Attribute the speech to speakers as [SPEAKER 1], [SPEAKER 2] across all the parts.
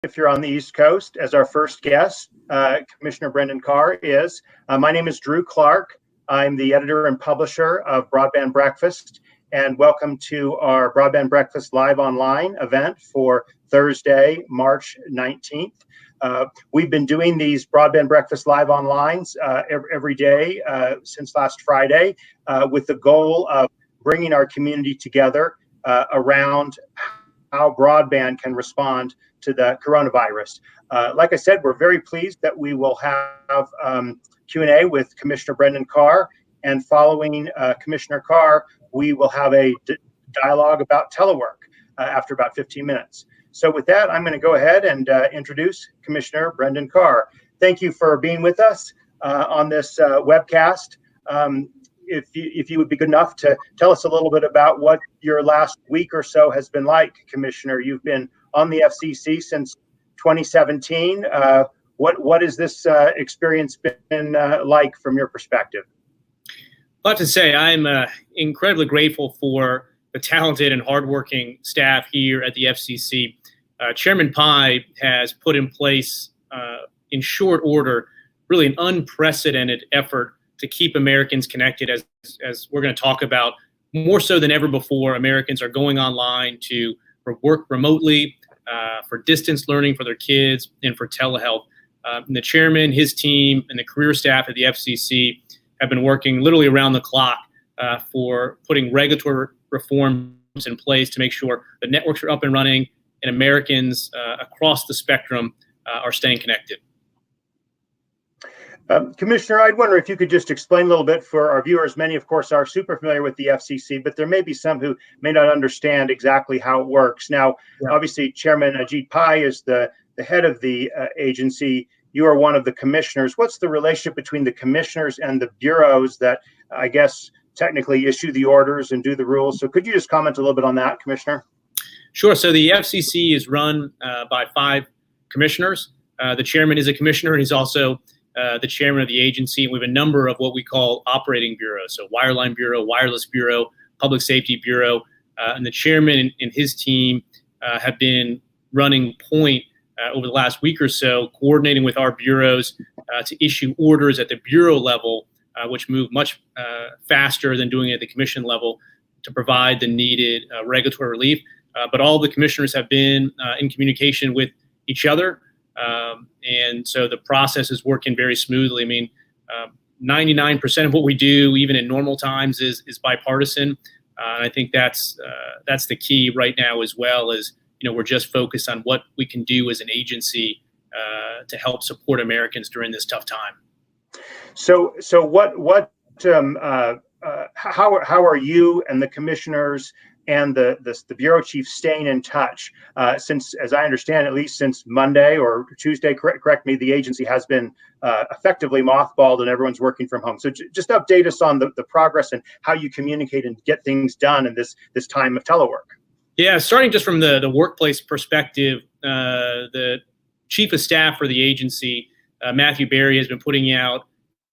[SPEAKER 1] if you're on the East Coast, as our first guest. Commissioner Brendan Carr is. My name is Drew Clark. I'm the editor and publisher of Broadband Breakfast, and welcome to our Broadband Breakfast Live Online event for Thursday, March 19th. We've been doing these Broadband Breakfast Live Onlines every day since last Friday with the goal of bringing our community together around how broadband can respond to the coronavirus. Like I said, we're very pleased that we will have Q&A with Commissioner Brendan Carr, and following Commissioner Carr, we will have a dialogue about telework after about 15 minutes. So with that, I'm going to go ahead and introduce Commissioner Brendan Carr. Thank you for being with us on this webcast. If you would be good enough to tell us a little bit about what your last week or so has been like, Commissioner. You've been on the FCC since 2017. What has this experience been like from your perspective?
[SPEAKER 2] I have to say, I'm incredibly grateful for the talented and hardworking staff here at the FCC. Chairman Pai has put in place, in short order, really an unprecedented effort to keep Americans connected, as we're going to talk about. More so than ever before, Americans are going online to work remotely, for distance learning for their kids, and for telehealth. And the chairman, his team, and the career staff at the FCC have been working literally around the clock for putting regulatory reforms in place to make sure the networks are up and running and Americans across the spectrum are staying connected.
[SPEAKER 1] Commissioner, I'd wonder if you could just explain a little bit for our viewers. Many, of course, are super familiar with the FCC, but there may be some who may not understand exactly how it works. Now, Obviously, Chairman Ajit Pai is the head of the agency. You are one of the commissioners. What's the relationship between the commissioners and the bureaus that, I guess, technically issue the orders and do the rules? So could you just comment a little bit on that, Commissioner?
[SPEAKER 2] Sure. So the FCC is run by 5 commissioners. The chairman is a commissioner, and he's also the chairman of the agency. We have a number of what we call operating bureaus, so Wireline Bureau, Wireless Bureau, Public Safety Bureau, and the chairman and his team have been running point over the last week or so, coordinating with our bureaus to issue orders at the bureau level, which move much faster than doing it at the commission level to provide the needed regulatory relief. But all the commissioners have been in communication with each other. And so the process is working very smoothly. I mean, 99% of what we do, even in normal times, is bipartisan. And I think that's the key right now, as well as, we're just focused on what we can do as an agency to help support Americans during this tough time. So
[SPEAKER 1] how are you and the commissioners and the bureau chief staying in touch since, as I understand, at least since Monday or Tuesday, correct me, the agency has been effectively mothballed and everyone's working from home. So just update us on the progress and how you communicate and get things done in this time of telework.
[SPEAKER 2] Yeah, starting just from the workplace perspective, the chief of staff for the agency, Matthew Berry, has been putting out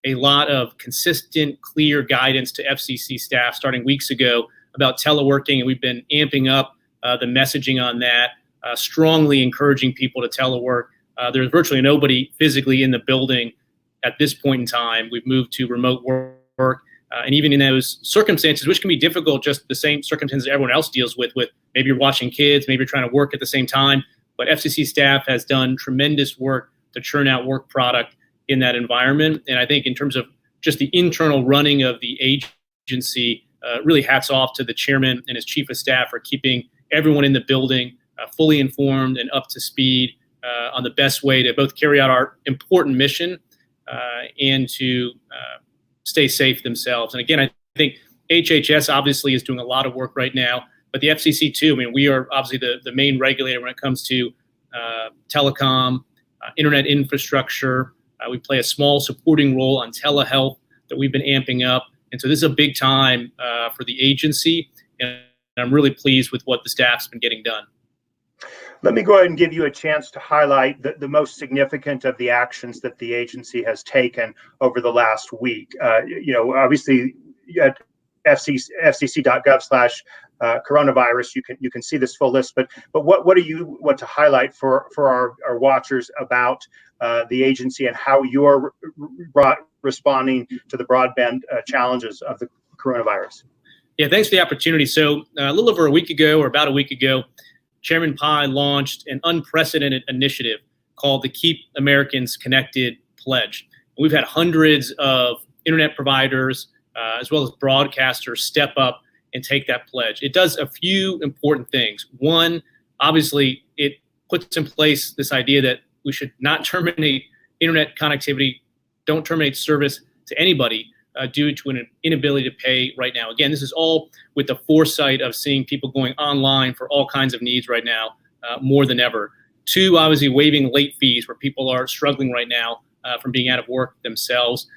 [SPEAKER 2] a lot of consistent, clear guidance to FCC staff starting weeks ago about teleworking, and we've been amping up the messaging on that, strongly encouraging people to telework. There's virtually nobody physically in the building at this point in time. We've moved to remote work, and even in those circumstances, which can be difficult, just the same circumstances everyone else deals with maybe you're watching kids, maybe you're trying to work at the same time, but FCC staff has done tremendous work to churn out work product in that environment. And I think in terms of just the internal running of the agency, really hats off to the chairman and his chief of staff for keeping everyone in the building fully informed and up to speed on the best way to both carry out our important mission and to stay safe themselves. And again, I think HHS obviously is doing a lot of work right now, but the FCC too. I mean, we are obviously the main regulator when it comes to telecom, internet infrastructure. We play a small supporting role on telehealth that we've been amping up. And so this is a big time for the agency, and I'm really pleased with what the staff's been getting done.
[SPEAKER 1] Let me go ahead and give you a chance to highlight the most significant of the actions that the agency has taken over the last week. Obviously, fcc.gov/coronavirus, you can see this full list. But what do you want to highlight for our watchers about the agency and how you're responding to the broadband challenges of the coronavirus?
[SPEAKER 2] Yeah, thanks for the opportunity. So a little over a week ago, or about a week ago, Chairman Pai launched an unprecedented initiative called the Keep Americans Connected Pledge. We've had hundreds of internet providers as well as broadcasters step up and take that pledge. It does a few important things. One, obviously, it puts in place this idea that we should not terminate internet connectivity, don't terminate service to anybody due to an inability to pay right now. Again, this is all with the foresight of seeing people going online for all kinds of needs right now, more than ever. Two, obviously waiving late fees where people are struggling right now from being out of work themselves.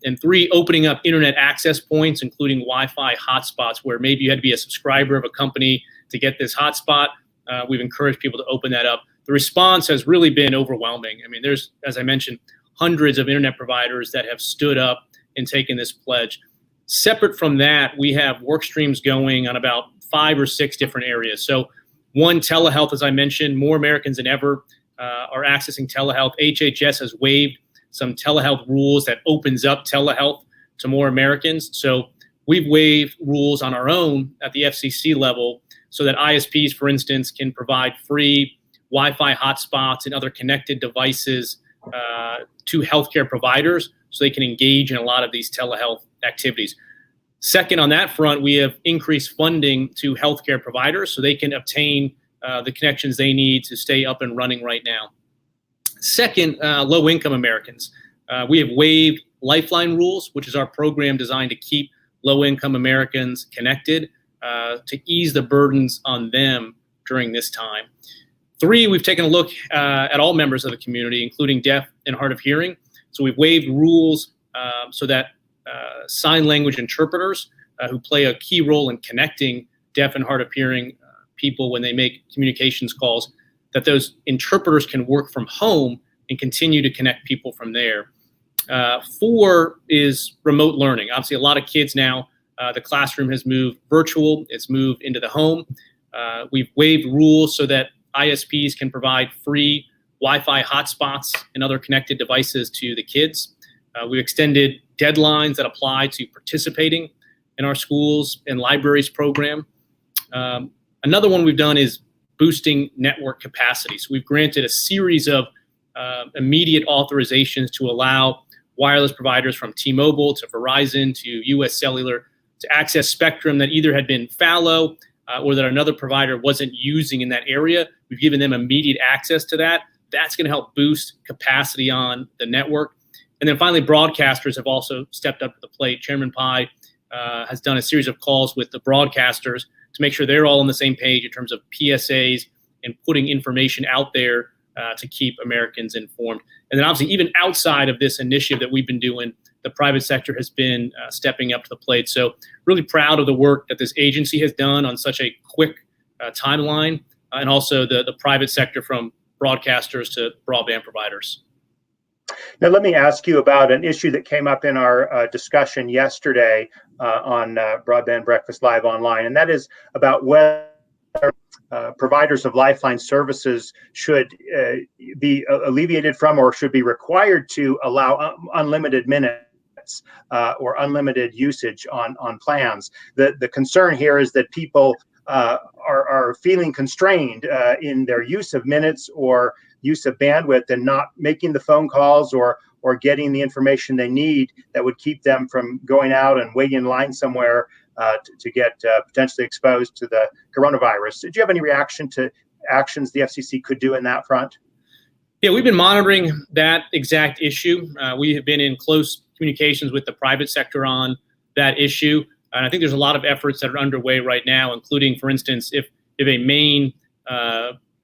[SPEAKER 2] And three, opening up internet access points, including Wi-Fi hotspots, where maybe you had to be a subscriber of a company to get this hotspot. We've encouraged people to open that up. The response has really been overwhelming. I mean, there's, as I mentioned, hundreds of internet providers that have stood up and taken this pledge. Separate from that, we have work streams going on about 5 or 6 different areas. So one, telehealth, as I mentioned, more Americans than ever are accessing telehealth. HHS has waived some telehealth rules that opens up telehealth to more Americans. So we've waived rules on our own at the FCC level so that ISPs, for instance, can provide free Wi-Fi hotspots and other connected devices to healthcare providers so they can engage in a lot of these telehealth activities. Second, on that front, we have increased funding to healthcare providers so they can obtain the connections they need to stay up and running right now. Second, low-income Americans. We have waived Lifeline rules, which is our program designed to keep low-income Americans connected to ease the burdens on them during this time. Three, we've taken a look at all members of the community, including deaf and hard of hearing. So we've waived rules so that sign language interpreters who play a key role in connecting deaf and hard of hearing people when they make communications calls, that those interpreters can work from home and continue to connect people from there. 4 is remote learning. Obviously, a lot of kids now, the classroom has moved virtual. It's moved into the home. We've waived rules so that ISPs can provide free Wi-Fi hotspots and other connected devices to the kids. We've extended deadlines that apply to participating in our schools and libraries program. Another one we've done is boosting network capacity. So we've granted a series of immediate authorizations to allow wireless providers from T-Mobile to Verizon to US Cellular to access spectrum that either had been fallow or that another provider wasn't using in that area. We've given them immediate access to that. That's going to help boost capacity on the network. And then finally, broadcasters have also stepped up to the plate. Chairman Pai has done a series of calls with the broadcasters to make sure they're all on the same page in terms of PSAs and putting information out there to keep Americans informed. And then obviously, even outside of this initiative that we've been doing, the private sector has been stepping up to the plate. So really proud of the work that this agency has done on such a quick timeline, and also the private sector from broadcasters to broadband providers.
[SPEAKER 1] Now, let me ask you about an issue that came up in our discussion yesterday on Broadband Breakfast Live Online, and that is about whether providers of Lifeline services should be alleviated from or should be required to allow unlimited minutes or unlimited usage on plans. The concern here is that people are feeling constrained in their use of minutes or use of bandwidth and not making the phone calls or getting the information they need that would keep them from going out and waiting in line somewhere to get potentially exposed to the coronavirus. Did you have any reaction to actions the FCC could do in that front?
[SPEAKER 2] Yeah, we've been monitoring that exact issue. We have been in close communications with the private sector on that issue. And I think there's a lot of efforts that are underway right now, including, for instance, if a main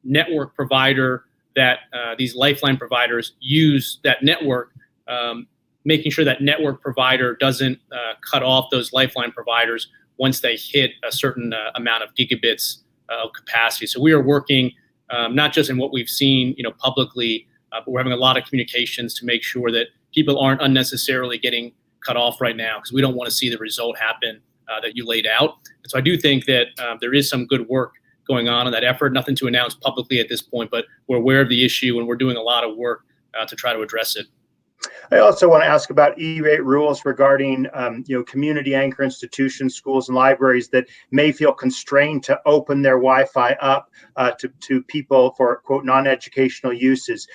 [SPEAKER 2] network provider that these Lifeline providers use that network, making sure that network provider doesn't cut off those Lifeline providers once they hit a certain amount of gigabits of capacity. So we are working not just in what we've seen, publicly, but we're having a lot of communications to make sure that people aren't unnecessarily getting cut off right now, because we don't want to see the result happen that you laid out. And so I do think that there is some good work going on in that effort. Nothing to announce publicly at this point, but we're aware of the issue and we're doing a lot of work to try to address it.
[SPEAKER 1] I also want to ask about E-rate rules regarding, community anchor institutions, schools, and libraries that may feel constrained to open their Wi-Fi up to people for, quote, non-educational uses.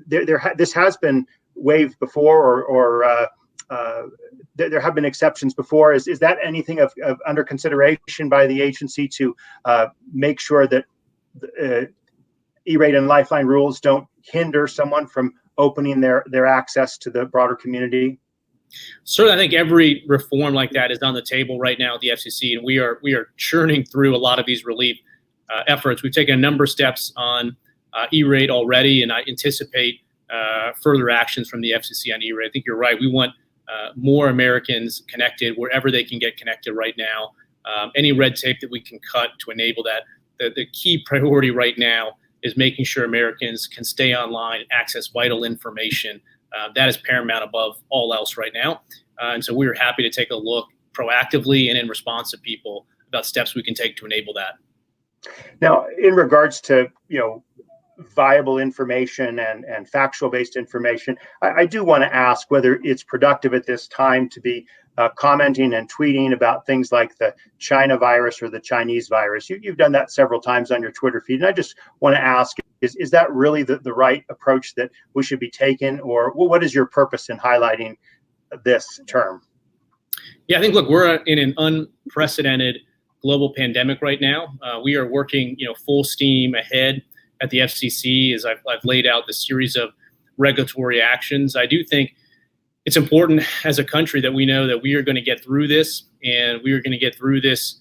[SPEAKER 1] This has been waived before, or there have been exceptions before. Is that anything of under consideration by the agency to make sure that E-rate and Lifeline rules don't hinder someone from opening their access to the broader community?
[SPEAKER 2] Certainly, I think every reform like that is on the table right now at the FCC, and we are churning through a lot of these relief efforts. We've taken a number of steps on E-rate already, and I anticipate further actions from the FCC on E-rate. I think you're right. We want more Americans connected wherever they can get connected right now. Any red tape that we can cut to enable that. The key priority right now is making sure Americans can stay online, access vital information. That is paramount above all else right now. And so we're happy to take a look proactively and in response to people about steps we can take to enable that.
[SPEAKER 1] Now, in regards to, viable information and factual-based information, I do want to ask whether it's productive at this time to be commenting and tweeting about things like the China virus or the Chinese virus. You've done that several times on your Twitter feed, and I just want to ask, is that really the right approach that we should be taking, or what is your purpose in highlighting this term?
[SPEAKER 2] Yeah, I think, look, we're in an unprecedented global pandemic right now. We are working, full steam ahead at the FCC as I've laid out the series of regulatory actions. I do think it's important as a country that we know that we are going to get through this, and we are going to get through this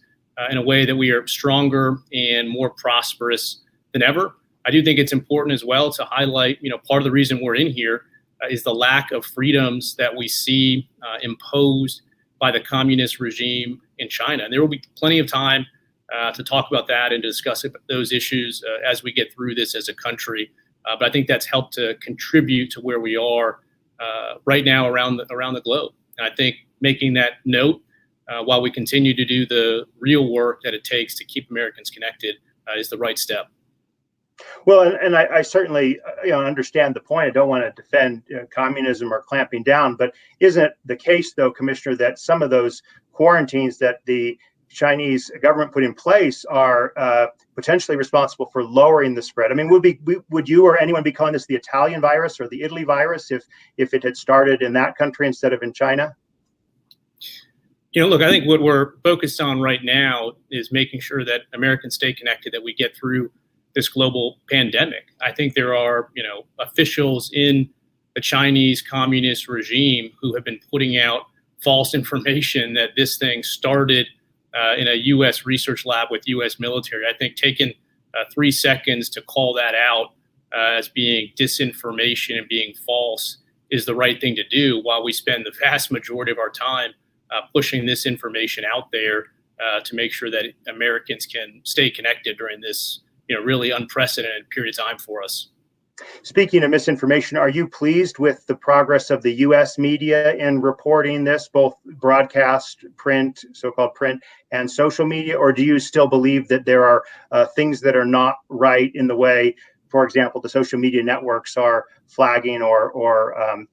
[SPEAKER 2] in a way that we are stronger and more prosperous than ever. I do think it's important as well to highlight, part of the reason we're in here is the lack of freedoms that we see imposed by the communist regime in China. And there will be plenty of time to talk about that and discuss those issues as we get through this as a country. But I think that's helped to contribute to where we are right now around the globe. And I think making that note while we continue to do the real work that it takes to keep Americans connected is the right step.
[SPEAKER 1] Well, and I certainly understand the point. I don't want to defend communism or clamping down, but isn't it the case, though, Commissioner, that some of those quarantines that the Chinese government put in place are potentially responsible for lowering the spread? I mean, would you or anyone be calling this the Italian virus or the Italy virus if it had started in that country instead of in China?
[SPEAKER 2] Look, I think what we're focused on right now is making sure that Americans stay connected, that we get through this global pandemic. I think there are, officials in the Chinese communist regime who have been putting out false information that this thing started in a U.S. research lab with U.S. military. I think taking 3 seconds to call that out as being disinformation and being false is the right thing to do, while we spend the vast majority of our time pushing this information out there to make sure that Americans can stay connected during this really unprecedented period of time for us.
[SPEAKER 1] Speaking of misinformation, are you pleased with the progress of the U.S. media in reporting this, both broadcast, print, so-called print, and social media, or do you still believe that there are things that are not right in the way, for example, the social media networks are flagging or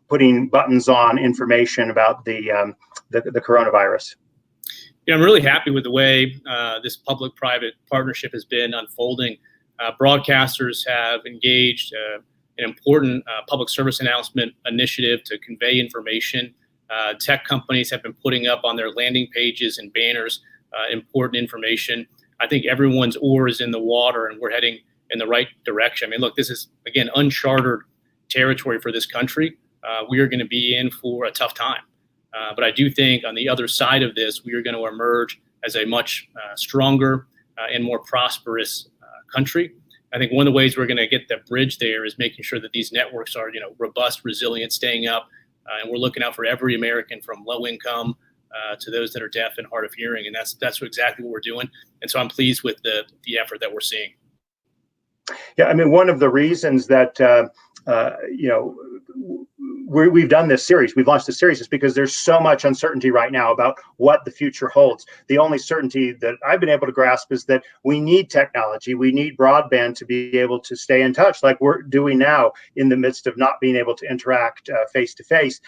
[SPEAKER 1] putting buttons on information about the coronavirus?
[SPEAKER 2] I'm really happy with the way this public-private partnership has been unfolding. Broadcasters have engaged an important public service announcement initiative to convey information. Tech companies have been putting up on their landing pages and banners important information. I think everyone's oar is in the water, and we're heading in the right direction. I mean, look, this is, again, uncharted territory for this country. We are going to be in for a tough time. But I do think on the other side of this, we are going to emerge as a much stronger and more prosperous country. I think one of the ways we're going to get the bridge there is making sure that these networks are, robust, resilient, staying up, and we're looking out for every American from low income to those that are deaf and hard of hearing, and that's exactly what we're doing. And so I'm pleased with the effort that we're seeing.
[SPEAKER 1] Yeah, I mean, one of the reasons that you know, we've done this series. We've launched this series is because there's so much uncertainty right now about what the future holds. The only certainty that I've been able to grasp is that we need technology. We need broadband to be able to stay in touch like we're doing now in the midst of not being able to interact face to face.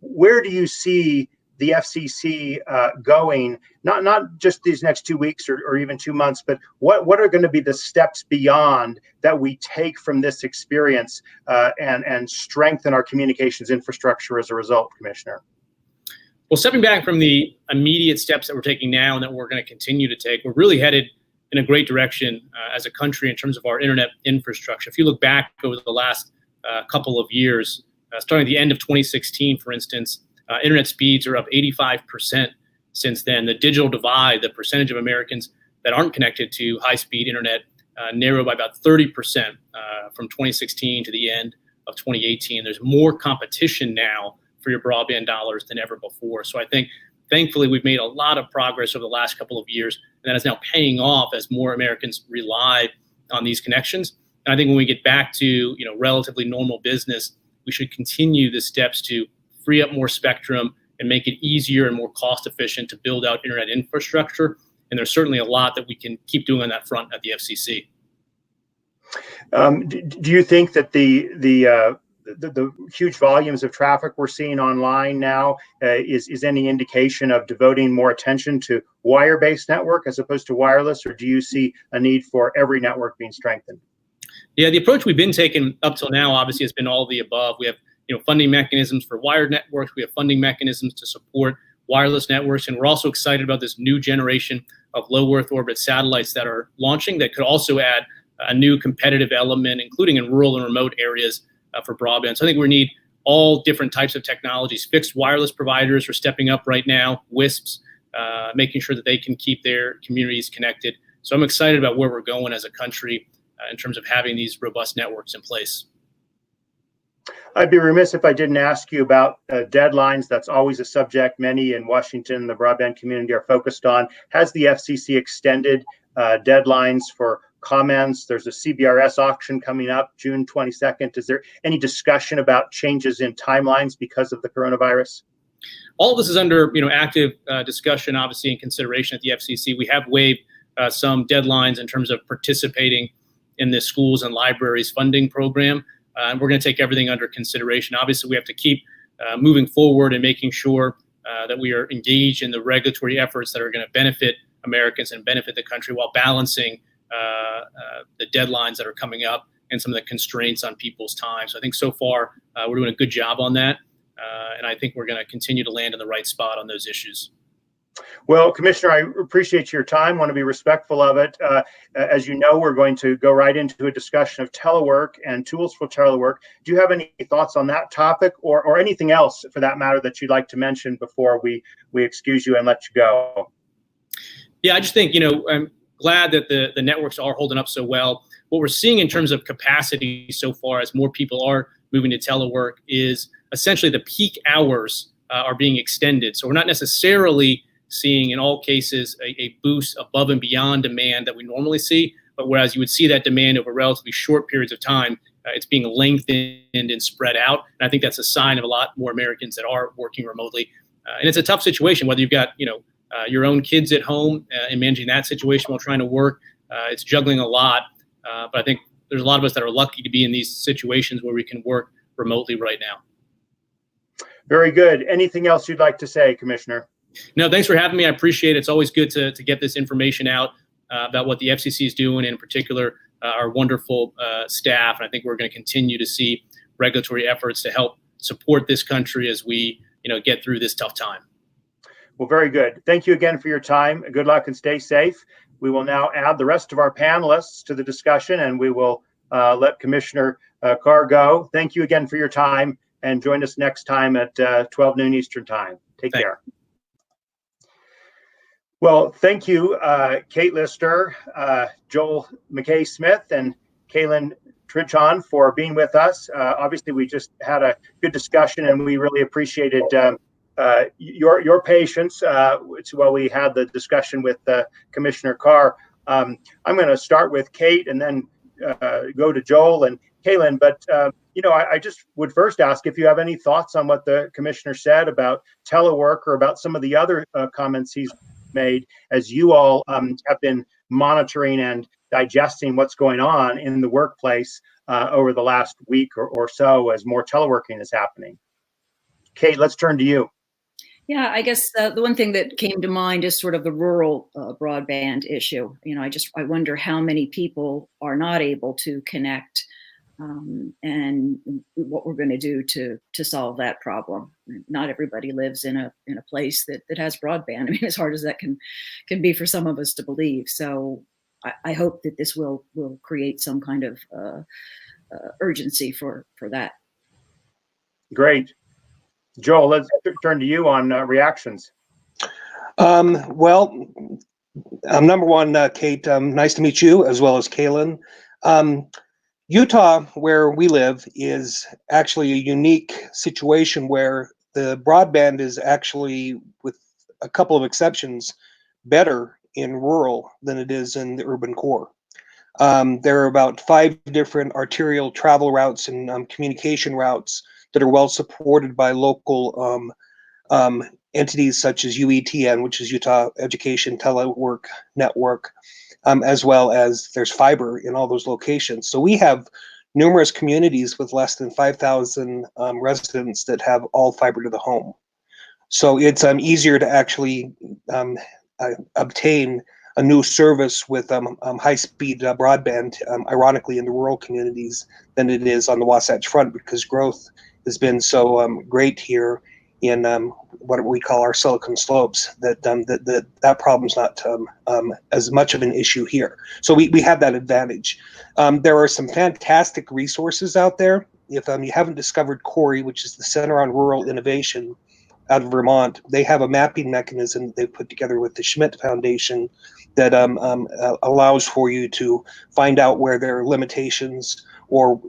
[SPEAKER 1] Where do you see the FCC going, not just these next 2 weeks or even 2 months, but what are going to be the steps beyond that we take from this experience and strengthen our communications infrastructure as a result, Commissioner?
[SPEAKER 2] Well, stepping back from the immediate steps that we're taking now and that we're going to continue to take, we're really headed in a great direction as a country in terms of our internet infrastructure. If you look back over the last couple of years, starting at the end of 2016, for instance, internet speeds are up 85% since then. The digital divide, the percentage of Americans that aren't connected to high-speed internet, narrowed by about 30% from 2016 to the end of 2018. There's more competition now for your broadband dollars than ever before. So I think, thankfully, we've made a lot of progress over the last couple of years, and that is now paying off as more Americans rely on these connections. And I think when we get back to relatively normal business, we should continue the steps to free up more spectrum and make it easier and more cost efficient to build out internet infrastructure. And there's certainly a lot that we can keep doing on that front at the FCC.
[SPEAKER 1] Do you think that the huge volumes of traffic we're seeing online now is any indication of devoting more attention to wire-based network as opposed to wireless, or do you see a need for every network being strengthened?
[SPEAKER 2] Yeah, the approach we've been taking up till now obviously has been all of the above. We have funding mechanisms for wired networks. We have funding mechanisms to support wireless networks. And we're also excited about this new generation of low Earth orbit satellites that are launching that could also add a new competitive element, including in rural and remote areas for broadband. So I think we need all different types of technologies. Fixed wireless providers are stepping up right now, WISPs, making sure that they can keep their communities connected. So I'm excited about where we're going as a country in terms of having these robust networks in place.
[SPEAKER 1] I'd be remiss if I didn't ask you about deadlines. That's always a subject many in Washington, the broadband community, are focused on. Has the FCC extended deadlines for comments? There's a CBRS auction coming up June 22nd. Is there any discussion about changes in timelines because of the coronavirus?
[SPEAKER 2] All of this is under active discussion, obviously, and consideration at the FCC. We have waived some deadlines in terms of participating in the schools and libraries funding program. And we're going to take everything under consideration. Obviously, we have to keep moving forward and making sure that we are engaged in the regulatory efforts that are going to benefit Americans and benefit the country while balancing the deadlines that are coming up and some of the constraints on people's time. So I think so far we're doing a good job on that. And I think we're going to continue to land in the right spot on those issues.
[SPEAKER 1] Well, Commissioner, I appreciate your time. Want to be respectful of it. As you know, we're going to go right into a discussion of telework and tools for telework. Do you have any thoughts on that topic or anything else for that matter that you'd like to mention before we excuse you and let you go?
[SPEAKER 2] Yeah, I just think, I'm glad that the networks are holding up so well. What we're seeing in terms of capacity so far as more people are moving to telework is essentially the peak hours are being extended. So we're not necessarily seeing in all cases a boost above and beyond demand that we normally see, but whereas you would see that demand over relatively short periods of time, it's being lengthened and spread out. And I think that's a sign of a lot more Americans that are working remotely. And it's a tough situation, whether you've got your own kids at home and managing that situation while trying to work. It's juggling a lot, but I think there's a lot of us that are lucky to be in these situations where we can work remotely right now.
[SPEAKER 1] Very good. Anything else you'd like to say, Commissioner?
[SPEAKER 2] No, thanks for having me. I appreciate it. It's always good to get this information out about what the FCC is doing, and in particular, our wonderful staff. And I think we're going to continue to see regulatory efforts to help support this country as we get through this tough time.
[SPEAKER 1] Well, very good. Thank you again for your time. Good luck and stay safe. We will now add the rest of our panelists to the discussion, and we will let Commissioner Carr go. Thank you again for your time, and join us next time at 12 noon Eastern time. Take care. Well, thank you, Kate Lister, Joel McKay-Smith, and Kaylin Trichon for being with us. Obviously, we just had a good discussion, and we really appreciated your patience while we had the discussion with Commissioner Carr. I'm going to start with Kate and then go to Joel and Kaylin, but I just would first ask if you have any thoughts on what the commissioner said about telework or about some of the other comments he's made as you all have been monitoring and digesting what's going on in the workplace over the last week or so as more teleworking is happening. Kate, let's turn to you.
[SPEAKER 3] Yeah, I guess the one thing that came to mind is sort of the rural broadband issue. I wonder how many people are not able to connect, and what we're going to do to solve that problem. Not everybody lives in a place that has broadband. I mean, as hard as that can be for some of us to believe. So I hope that this will create some kind of urgency for that.
[SPEAKER 1] Great. Joel, let's turn to you on reactions.
[SPEAKER 4] Well, number one, Kate, nice to meet you, as well as Kaylin. Utah, where we live, is actually a unique situation where the broadband is actually, with a couple of exceptions, better in rural than it is in the urban core. There are about 5 different arterial travel routes and communication routes that are well supported by local entities such as UETN, which is Utah Education Telework Network, as well as there's fiber in all those locations. So we have numerous communities with less than 5,000 residents that have all fiber to the home. So it's easier to actually obtain a new service with high-speed broadband, ironically, in the rural communities than it is on the Wasatch Front, because growth has been so great here in what we call our Silicon Slopes that problem's not as much of an issue here. So we have that advantage. There are some fantastic resources out there. If you haven't discovered CORI, which is the Center on Rural Innovation out of Vermont, they have a mapping mechanism that they've put together with the Schmidt Foundation that allows for you to find out where there are limitations or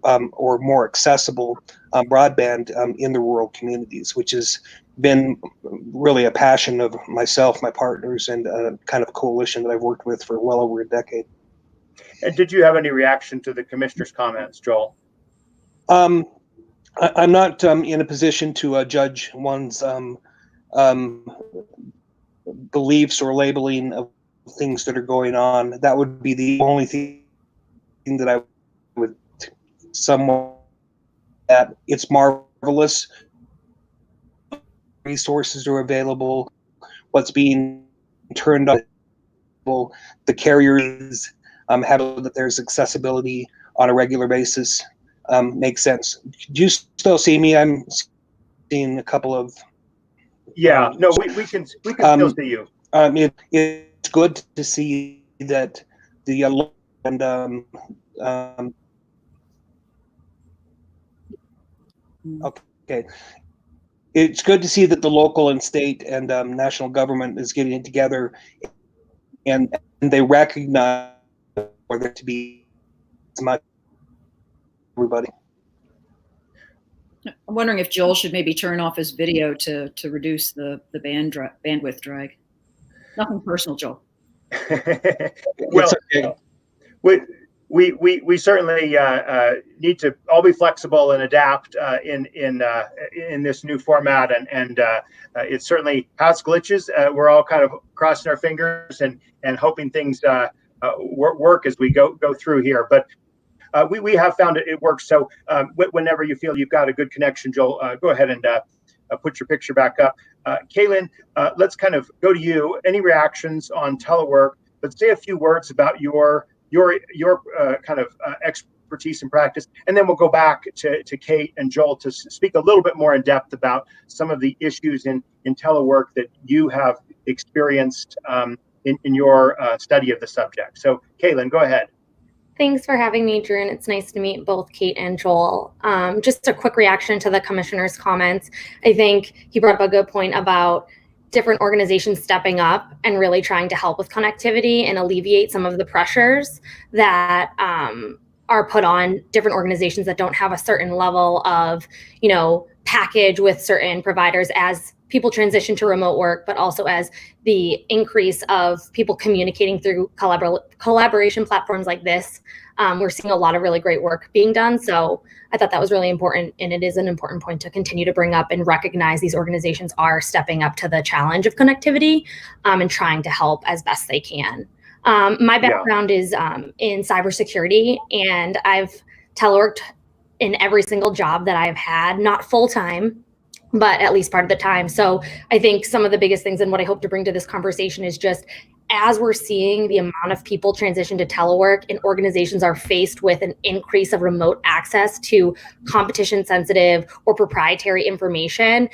[SPEAKER 4] more accessible broadband in the rural communities, which has been really a passion of myself, my partners, and a kind of coalition that I've worked with for well over a decade.
[SPEAKER 1] And did you have any reaction to the commissioner's comments, Joel?
[SPEAKER 4] I'm not in a position to judge one's beliefs or labeling of things that are going on. That would be the only thing that I would somewhat. That it's marvelous. Resources are available. What's being turned on, the carriers have that there's accessibility on a regular basis. Makes sense. Do you still see me? I'm seeing a couple of.
[SPEAKER 1] Yeah, no, we can still see you.
[SPEAKER 4] It's good to see that the okay. It's good to see that the local and state and national government is getting together, and they recognize for there to be as much everybody.
[SPEAKER 3] I'm wondering if Joel should maybe turn off his video to reduce the bandwidth drag. Nothing personal, Joel.
[SPEAKER 1] Well, okay. We certainly need to all be flexible and adapt in this new format, and it certainly has glitches. We're all kind of crossing our fingers and hoping things work as we go through here. But we have found it works. So whenever you feel you've got a good connection, Joel, go ahead and put your picture back up. Kaylin, let's kind of go to you. Any reactions on telework? But say a few words about your kind of expertise and practice, and then we'll go back to Kate and Joel to speak a little bit more in depth about some of the issues in telework that you have experienced in your study of the subject. So Kaylin, go ahead.
[SPEAKER 5] Thanks for having me, Drew, and it's nice to meet both Kate and Joel. Just a quick reaction to the commissioner's comments. I think he brought up a good point about different organizations stepping up and really trying to help with connectivity and alleviate some of the pressures that are put on different organizations that don't have a certain level of, package with certain providers as people transition to remote work, but also as the increase of people communicating through collaboration platforms like this. We're seeing a lot of really great work being done. So I thought that was really important, and it is an important point to continue to bring up and recognize these organizations are stepping up to the challenge of connectivity and trying to help as best they can. My background is in cybersecurity, and I've teleworked in every single job that I've had, not full-time, but at least part of the time. So I think some of the biggest things and what I hope to bring to this conversation is just as we're seeing the amount of people transition to telework and organizations are faced with an increase of remote access to competition sensitive or proprietary information,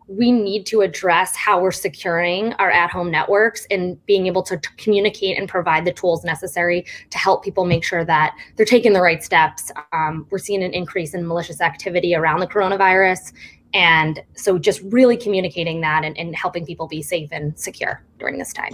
[SPEAKER 5] we need to address how we're securing our at-home networks and being able to communicate and provide the tools necessary to help people make sure that they're taking the right steps. We're seeing an increase in malicious activity around the coronavirus. And so just really communicating that and helping people be safe and secure during this time.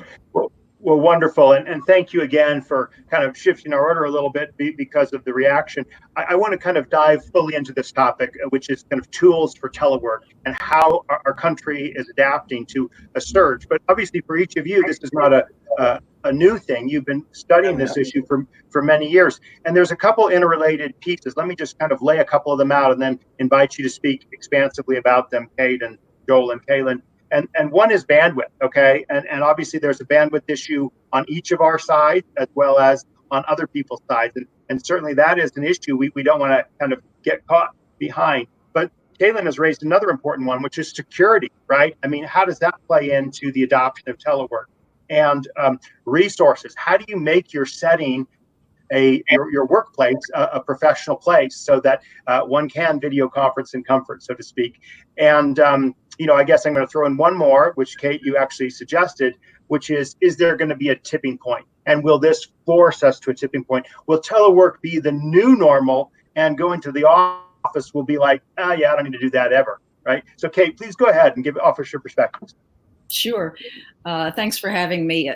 [SPEAKER 1] Well, wonderful. And thank you again for kind of shifting our order a little bit because of the reaction. I want to kind of dive fully into this topic, which is kind of tools for telework and how our country is adapting to a surge. But obviously for each of you, this is not a new thing. You've been studying this issue for many years. And there's a couple interrelated pieces. Let me just kind of lay a couple of them out and then invite you to speak expansively about them, Kate and Joel and Kaylin. And one is bandwidth, okay? And obviously there's a bandwidth issue on each of our sides as well as on other people's sides. And certainly that is an issue we don't want to kind of get caught behind. But Kaylin has raised another important one, which is security, right? I mean, how does that play into the adoption of telework? And resources. How do you make your setting your workplace a professional place so that one can video conference in comfort, so to speak? And I guess I'm going to throw in one more, which Kate, you actually suggested, which is there going to be a tipping point? And will this force us to a tipping point? Will telework be the new normal and going to the office will be like, I don't need to do that ever, right? So Kate, please go ahead and offer your perspectives.
[SPEAKER 3] Sure. Thanks for having me.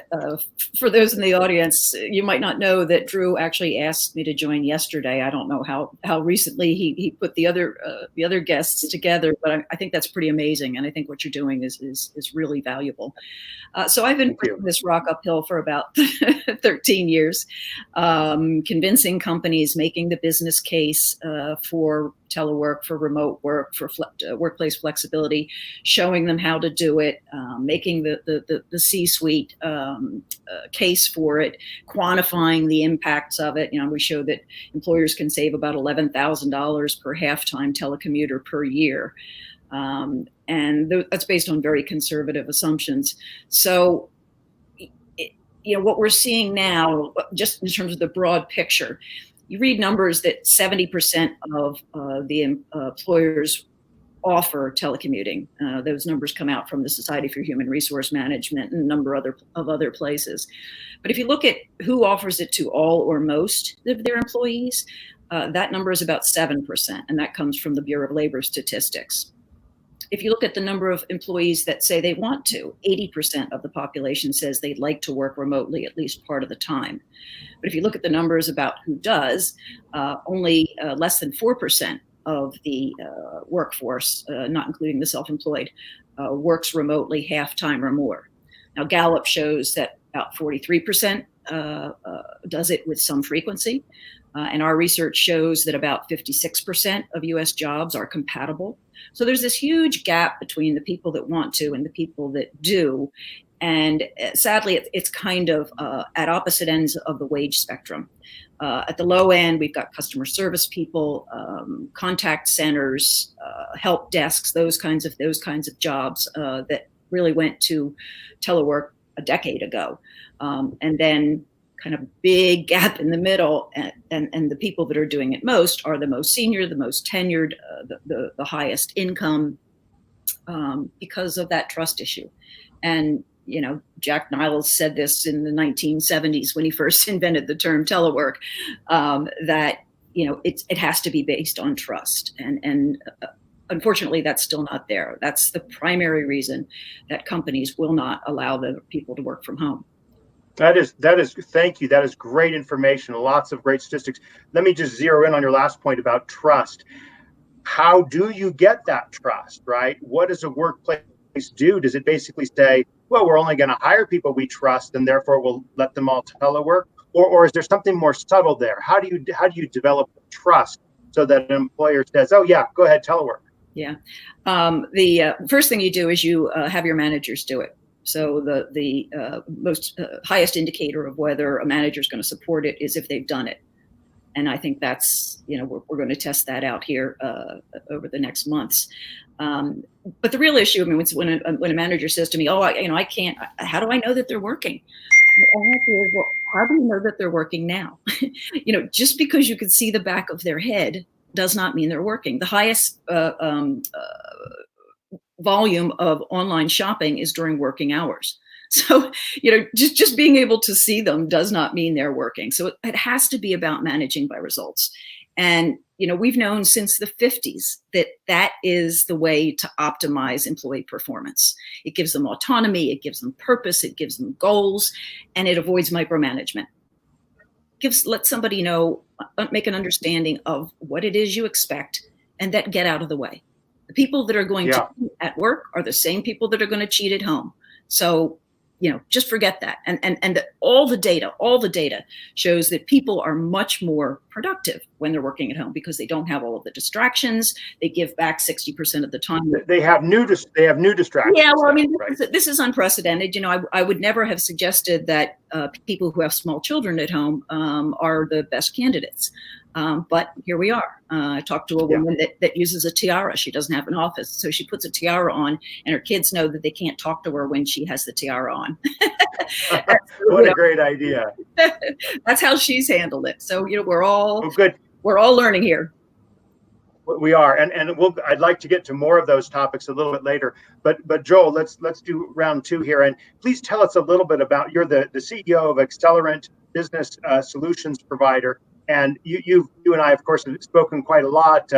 [SPEAKER 3] For those in the audience, you might not know that Drew actually asked me to join yesterday. I don't know how recently he put the other guests together, but I think that's pretty amazing, and I think what you're doing is really valuable. So I've been pushing this rock uphill for about 13 years, convincing companies, making the business case for telework, for remote work, for workplace flexibility, showing them how to do it, making the C-suite case for it, quantifying the impacts of it. We show that employers can save about $11,000 per half-time telecommuter per year. And that's based on very conservative assumptions. So, what we're seeing now, just in terms of the broad picture, you read numbers that 70% of the employers offer telecommuting. Those numbers come out from the Society for Human Resource Management and a number of other places. But if you look at who offers it to all or most of their employees, that number is about 7%, and that comes from the Bureau of Labor Statistics. If you look at the number of employees that say they want to, 80% of the population says they'd like to work remotely at least part of the time. But if you look at the numbers about who does, only less than 4% of the workforce, not including the self-employed, works remotely half-time or more. Now, Gallup shows that about 43% does it with some frequency. And our research shows that about 56% of US jobs are compatible. So there's this huge gap between the people that want to and the people that do. And sadly, it's kind of at opposite ends of the wage spectrum. At the low end, we've got customer service people, contact centers, help desks, those kinds of jobs that really went to telework a decade ago. And then kind of big gap in the middle, and the people that are doing it most are the most senior, the most tenured, the highest income, because of that trust issue. And Jack Niles said this in the 1970s when he first invented the term telework, that it has to be based on trust, and unfortunately that's still not there. That's the primary reason that companies will not allow the people to work from home.
[SPEAKER 1] That is, thank you. That is great information. Lots of great statistics. Let me just zero in on your last point about trust. How do you get that trust, right? What does a workplace do? Does it basically say, well, we're only going to hire people we trust, and therefore we'll let them all telework? Or is there something more subtle there? How do you develop trust so that an employer says, oh yeah, go ahead, telework?
[SPEAKER 3] Yeah. The first thing you do is you have your managers do it. So the most highest indicator of whether a manager is going to support it is if they've done it. And I think that's, we're going to test that out here over the next months. But the real issue, I mean, when a manager says to me, oh, I can't, how do I know that they're working? Well, how do you know that they're working now? Just because you can see the back of their head does not mean they're working. The highest volume of online shopping is during working hours. So, just being able to see them does not mean they're working. So it has to be about managing by results. And, we've known since the 50s that is the way to optimize employee performance. It gives them autonomy, it gives them purpose, it gives them goals, and it avoids micromanagement. Let somebody know, make an understanding of what it is you expect, and then get out of the way. The people that are going to cheat at work are the same people that are going to cheat at home. So, just forget that. And all the data shows that people are much more productive when they're working at home because they don't have all of the distractions. They give back 60% of the time.
[SPEAKER 1] They have new distractions.
[SPEAKER 3] Yeah, well, I mean,
[SPEAKER 1] right?
[SPEAKER 3] this is unprecedented. I would never have suggested that people who have small children at home are the best candidates. But here we are. I talked to a woman that uses a tiara. She doesn't have an office, so she puts a tiara on, and her kids know that they can't talk to her when she has the tiara on.
[SPEAKER 1] What a great idea!
[SPEAKER 3] That's how she's handled it. So we're all
[SPEAKER 1] good.
[SPEAKER 3] We're all learning here.
[SPEAKER 1] We are, and I'd like to get to more of those topics a little bit later. But Joel, let's do round two here, and please tell us a little bit about you're the CEO of Accelerant Business Solutions Provider. And you and I, of course, have spoken quite a lot.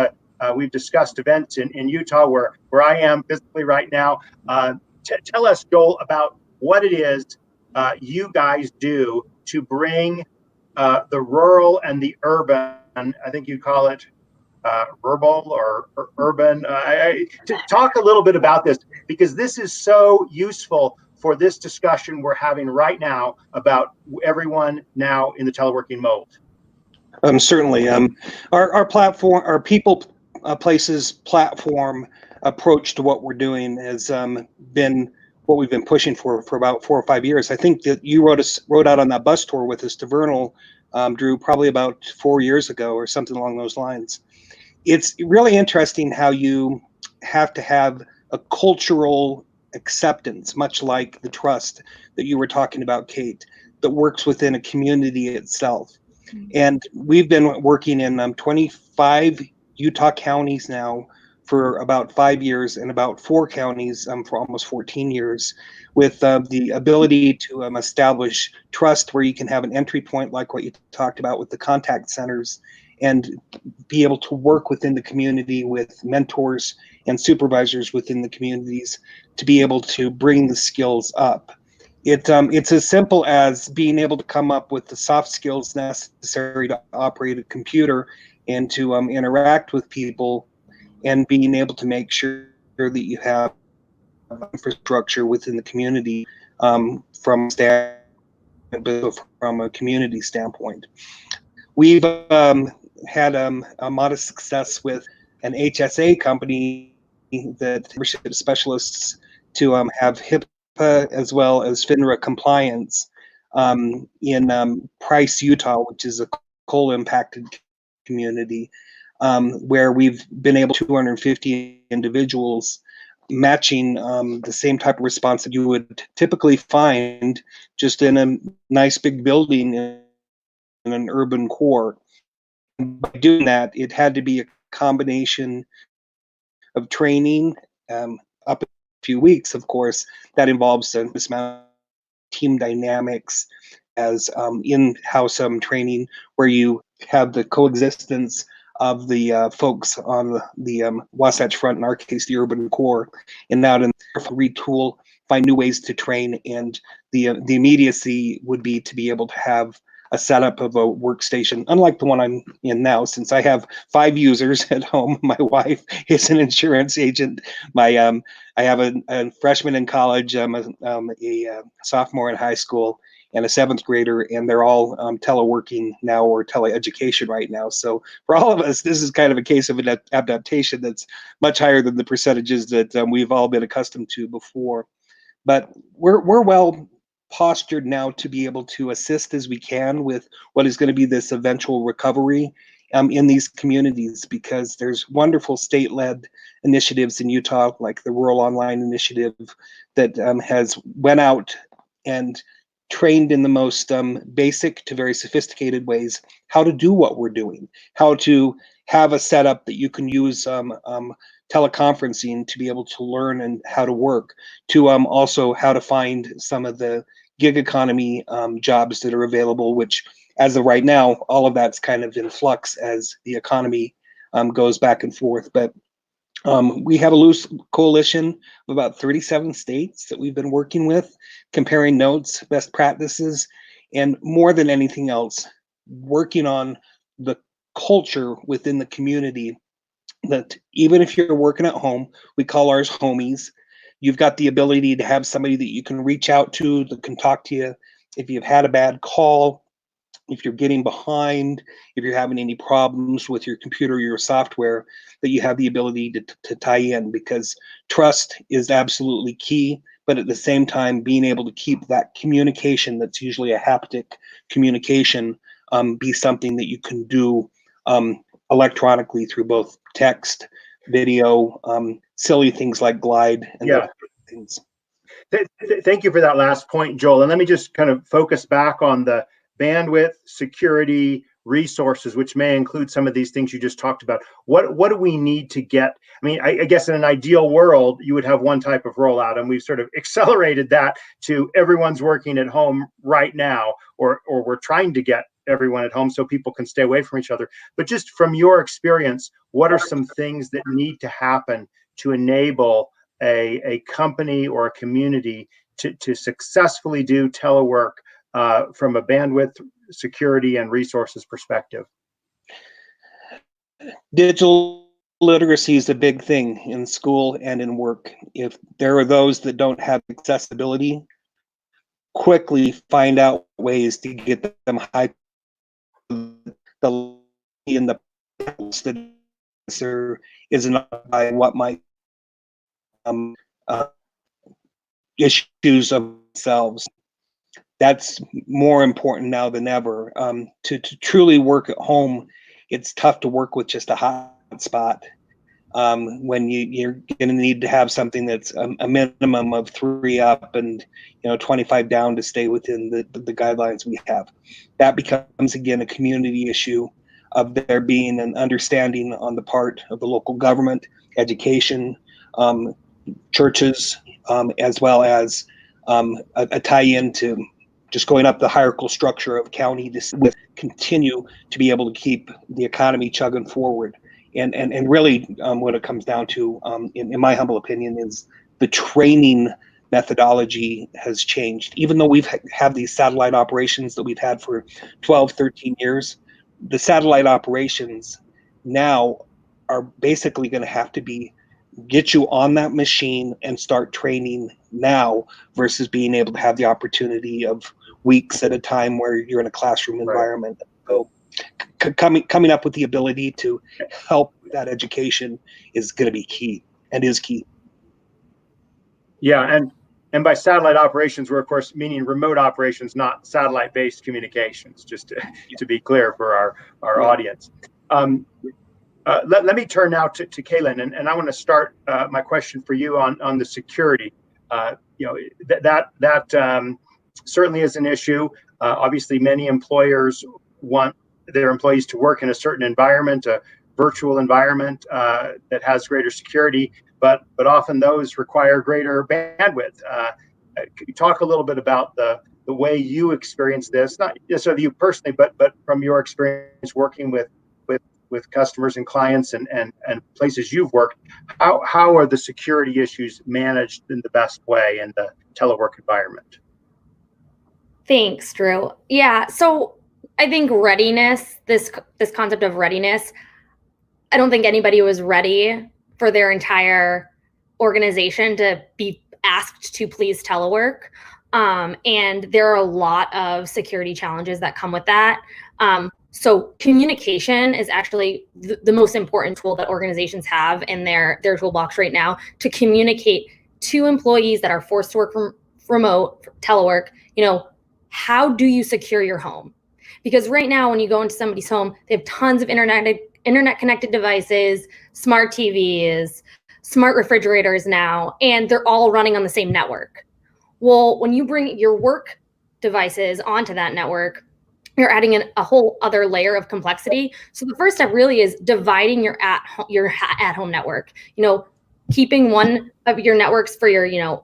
[SPEAKER 1] We've discussed events in Utah where I am physically right now. Tell us, Joel, about what it is you guys do to bring the rural and the urban, I think you call it rural or urban. To talk a little bit about this, because this is so useful for this discussion we're having right now about everyone now in the teleworking mode.
[SPEAKER 4] Certainly. Our platform, our people, places platform approach to what we're doing has been what we've been pushing for about 4 or 5 years. I think that you rode out on that bus tour with us to Vernal, Drew, probably about 4 years ago or something along those lines. It's really interesting how you have to have a cultural acceptance, much like the trust that you were talking about, Kate, that works within a community itself. And we've been working in 25 Utah counties now for about 5 years, and about 4 counties for almost 14 years, with the ability to establish trust where you can have an entry point like what you talked about with the contact centers, and be able to work within the community with mentors and supervisors within the communities to be able to bring the skills up. It's as simple as being able to come up with the soft skills necessary to operate a computer and to interact with people, and being able to make sure that you have infrastructure within the community from a community standpoint. We've had a modest success with an HSA company that membership specialists to have HIPAA as well as FINRA compliance in Price, Utah, which is a coal-impacted community, where we've been able to 250 individuals matching the same type of response that you would typically find just in a nice big building in an urban core. And by doing that, it had to be a combination of training, up a few weeks, of course, that involves this amount of team dynamics as in-house training, where you have the coexistence of the folks on the Wasatch Front, in our case, the urban core, and out and retool, find new ways to train. And the immediacy would be to be able to have a setup of a workstation, unlike the one I'm in now, since I have 5 users at home. My wife is an insurance agent. I have a freshman in college, a sophomore in high school, and a 7th grader, and they're all teleworking now, or teleeducation right now. So for all of us, this is kind of a case of an adaptation that's much higher than the percentages that we've all been accustomed to before. But we're well postured now to be able to assist as we can with what is going to be this eventual recovery in these communities, because there's wonderful state-led initiatives in Utah, like the Rural Online Initiative, that has went out and trained in the most basic to very sophisticated ways how to do what we're doing, how to have a setup that you can use teleconferencing to be able to learn and how to work, to also how to find some of the gig economy jobs that are available, which as of right now, all of that's kind of in flux as the economy goes back and forth. But we have a loose coalition of about 37 states that we've been working with, comparing notes, best practices, and more than anything else, working on the culture within the community that even if you're working at home, we call ours homies. You've got the ability to have somebody that you can reach out to that can talk to you if you've had a bad call, if you're getting behind, if you're having any problems with your computer or your software, that you have the ability to tie in, because trust is absolutely key. But at the same time, being able to keep that communication that's usually a haptic communication be something that you can do electronically through both text, video, silly things like Glide and those things.
[SPEAKER 1] Thank you for that last point, Joel. And let me just kind of focus back on the bandwidth, security, resources, which may include some of these things you just talked about. What do we need to get? I mean, I guess in an ideal world, you would have one type of rollout, and we've sort of accelerated that to everyone's working at home right now, or we're trying to get everyone at home so people can stay away from each other. But just from your experience, what are some things that need to happen to enable a company or a community to successfully do telework from a bandwidth, security, and resources perspective?
[SPEAKER 4] Digital literacy is a big thing in school and in work. If there are those that don't have accessibility, quickly find out ways to get them high. The in the answer is not by what might issues of themselves. That's more important now than ever. To truly work at home, it's tough to work with just a hotspot. When you're going to need to have something that's a minimum of 3 up and 25 down to stay within the guidelines we have. That becomes again a community issue of there being an understanding on the part of the local government, education, churches, as well as a tie-in to just going up the hierarchical structure of county to continue to be able to keep the economy chugging forward. And really what it comes down to, in my humble opinion, is the training methodology has changed. Even though we've have these satellite operations that we've had for 12, 13 years, the satellite operations now are basically going to have to be get you on that machine and start training now versus being able to have the opportunity of weeks at a time where you're in a classroom environment. So coming up with the ability to help that education is going to be key and is key.
[SPEAKER 1] Yeah, and by satellite operations, we're of course meaning remote operations, not satellite-based communications, just to be clear for our audience. Let me turn now to Kaylin, and I want to start my question for you on the security. That certainly is an issue. Obviously, many employers want their employees to work in a certain environment, a virtual environment that has greater security, but often those require greater bandwidth. Could you talk a little bit about the way you experience this, not just of you personally, but from your experience working with customers and clients and places you've worked? How are the security issues managed in the best way in the telework environment?
[SPEAKER 5] Thanks, Drew. Yeah, so I think readiness, this concept of readiness, I don't think anybody was ready for their entire organization to be asked to please telework. And there are a lot of security challenges that come with that. So communication is actually the most important tool that organizations have in their toolbox right now to communicate to employees that are forced to work from remote telework. How do you secure your home? Because right now, when you go into somebody's home, they have tons of internet connected devices, smart TVs, smart refrigerators now, and they're all running on the same network. Well, when you bring your work devices onto that network, you're adding in a whole other layer of complexity. So the first step really is dividing your at-home network. Keeping one of your networks for your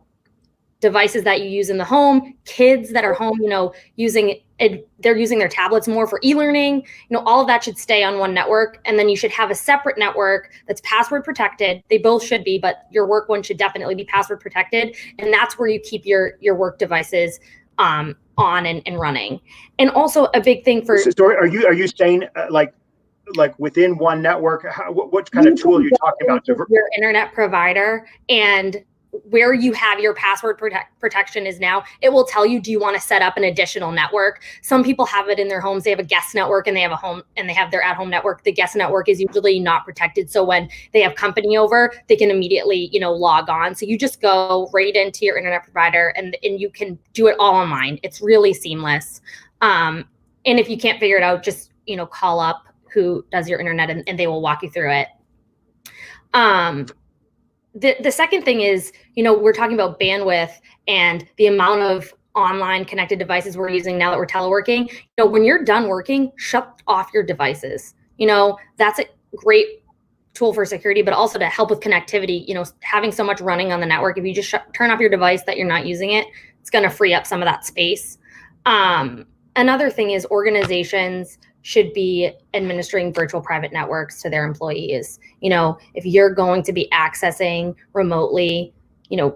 [SPEAKER 5] devices that you use in the home. Kids that are home, they're using their tablets more for e-learning. All of that should stay on one network, and then you should have a separate network that's password protected. They both should be, but your work one should definitely be password protected, and that's where you keep your work devices on and running. And also a big thing for.
[SPEAKER 1] So are you saying like within one network? What kind of tool are you talking about?
[SPEAKER 5] Your internet provider, and where you have your password protection is now, it will tell you, do you want to set up an additional network? Some people have it in their homes. They have a guest network and they have a home and they have their at-home network. The guest network is usually not protected. So when they have company over, they can immediately, log on. So you just go right into your internet provider and you can do it all online. It's really seamless. And if you can't figure it out, just, call up who does your internet and they will walk you through it. The second thing is, we're talking about bandwidth and the amount of online connected devices we're using now that we're teleworking. When you're done working, shut off your devices. That's a great tool for security, but also to help with connectivity. Having so much running on the network, if you just turn off your device that you're not using it, it's going to free up some of that space. Another thing is organizations should be administering virtual private networks to their employees. If you're going to be accessing remotely,